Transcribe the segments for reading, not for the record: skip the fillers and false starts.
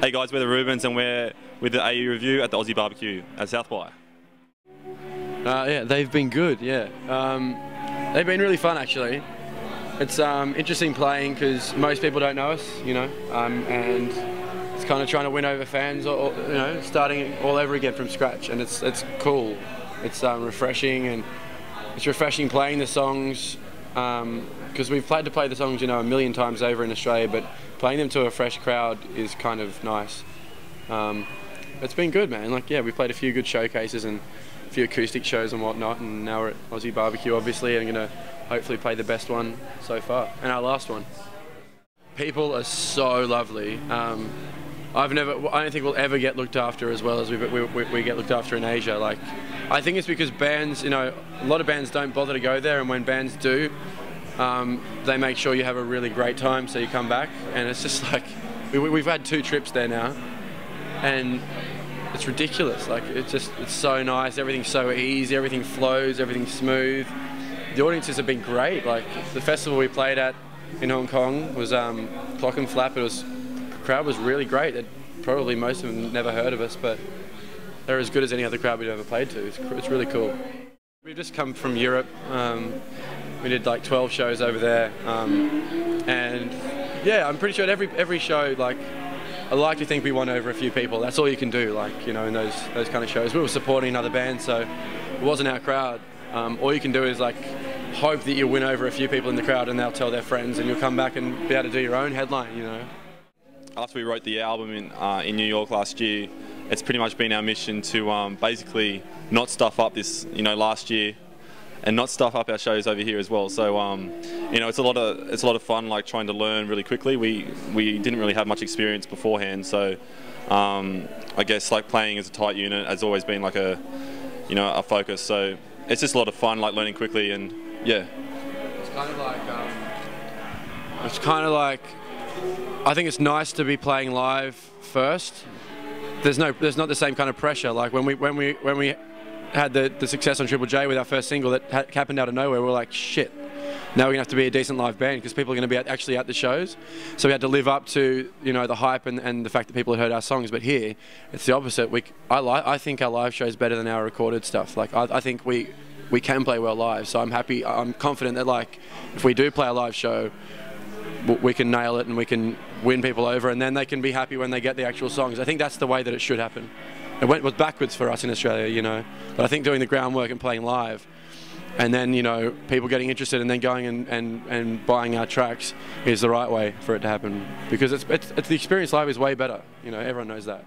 Hey guys, we're the Rubens and we're with the AU review at the Aussie BBQ at South by. Yeah, they've been good, yeah. They've been really fun actually. It's interesting playing because most people don't know us, you know, and it's kind of trying to win over fans, or you know, starting all over again from scratch, and it's cool. It's refreshing, and it's refreshing playing the songs because we've had to play the songs, you know, a million times over in Australia, but playing them to a fresh crowd is kind of nice. It's been good, man. Like, yeah, we played a few good showcases and a few acoustic shows and whatnot, and now we're at Aussie BBQ, obviously, and going to hopefully play the best one so far, and our last one. People are so lovely. I don't think we'll ever get looked after as well as we get looked after in Asia. Like, I think it's because bands, you know, a lot of bands don't bother to go there, and when bands do, they make sure you have a really great time, so you come back. And it's just like, we've had 2 trips there now, and it's ridiculous. Like, it's so nice. Everything's so easy. Everything flows. Everything's smooth. The audiences have been great. Like, the festival we played at in Hong Kong was Clock and Flap. The crowd was really great. Probably most of them never heard of us, but they're as good as any other crowd we've ever played to. It's really cool. We've just come from Europe. We did like 12 shows over there, and yeah, I'm pretty sure at every show, like, I like to think we won over a few people. That's all you can do, like, you know, in those kind of shows. We were supporting other bands, so it wasn't our crowd. All you can do is like hope that you win over a few people in the crowd, and they'll tell their friends, and you'll come back and be able to do your own headline, you know. After we wrote the album in New York last year, it's pretty much been our mission to basically not stuff up this, you know, last year, and not stuff up our shows over here as well. So you know, it's a lot of fun, like trying to learn really quickly. We didn't really have much experience beforehand, so I guess like playing as a tight unit has always been like a focus. So it's just a lot of fun, like learning quickly, and yeah. It's kind of like I think it's nice to be playing live first. There's not the same kind of pressure. Like when we had the success on Triple J with our first single that happened out of nowhere, we were like, shit, now we're gonna have to be a decent live band because people are gonna be actually at the shows. So we had to live up to, you know, the hype and the fact that people had heard our songs. But here, it's the opposite. I think our live show is better than our recorded stuff. Like, I think we can play well live. So I'm happy. I'm confident that, like, if we do play a live show, we can nail it and we can win people over, and then they can be happy when they get the actual songs. I think that's the way that it should happen. It was backwards for us in Australia, you know, but I think doing the groundwork and playing live, and then, you know, people getting interested and then going and buying our tracks is the right way for it to happen, because it's the experience live is way better, you know, everyone knows that.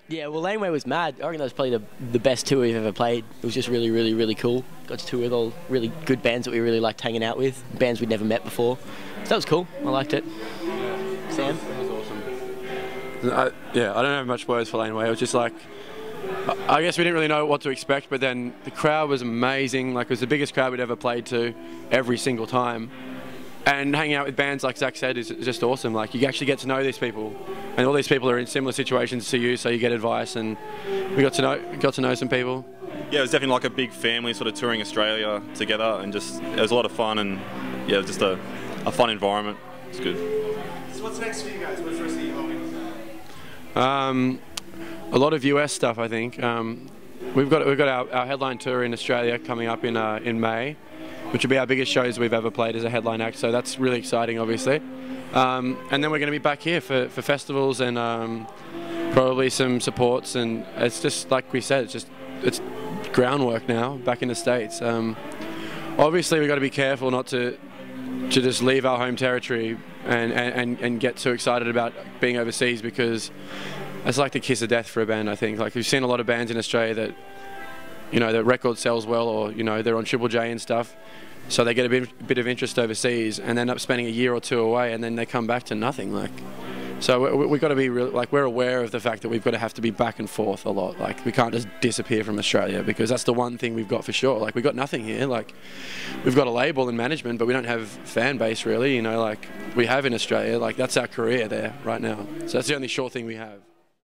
Yeah, well, Laneway was mad. I reckon that was probably the best tour we've ever played. It was just really, really, really cool. Got to tour with all really good bands that we really liked hanging out with, bands we'd never met before. So that was cool. I liked it. Sam? It was awesome. Yeah, I don't have much words for Laneway. It was just like, I guess we didn't really know what to expect, but then the crowd was amazing. Like, it was the biggest crowd we'd ever played to every single time. And hanging out with bands, like Zach said, is just awesome. Like, you actually get to know these people, and all these people are in similar situations to you, so you get advice, and we got to know some people. Yeah, it was definitely like a big family sort of touring Australia together, and just it was a lot of fun, and yeah, it was just a fun environment. It's good. So what's next for you guys? What's the rest of the year going? A lot of US stuff, I think. We've got our headline tour in Australia coming up in May, which will be our biggest shows we've ever played as a headline act, so that's really exciting, obviously. And then we're going to be back here for festivals and probably some supports, and it's just like we said, it's groundwork now back in the States. Obviously, we've got to be careful not to just leave our home territory and get too excited about being overseas, because it's like the kiss of death for a band, I think. Like, we've seen a lot of bands in Australia that, you know, their record sells well, or, you know, they're on Triple J and stuff, so they get a bit of interest overseas and end up spending a year or 2 away, and then they come back to nothing. Like, so we've got to be real, like, we're aware of the fact that we've got to have to be back and forth a lot. Like, we can't just disappear from Australia, because that's the one thing we've got for sure. Like, we've got nothing here. Like, we've got a label and management, but we don't have fan base really, you know, like we have in Australia. Like, that's our career there right now. So that's the only sure thing we have.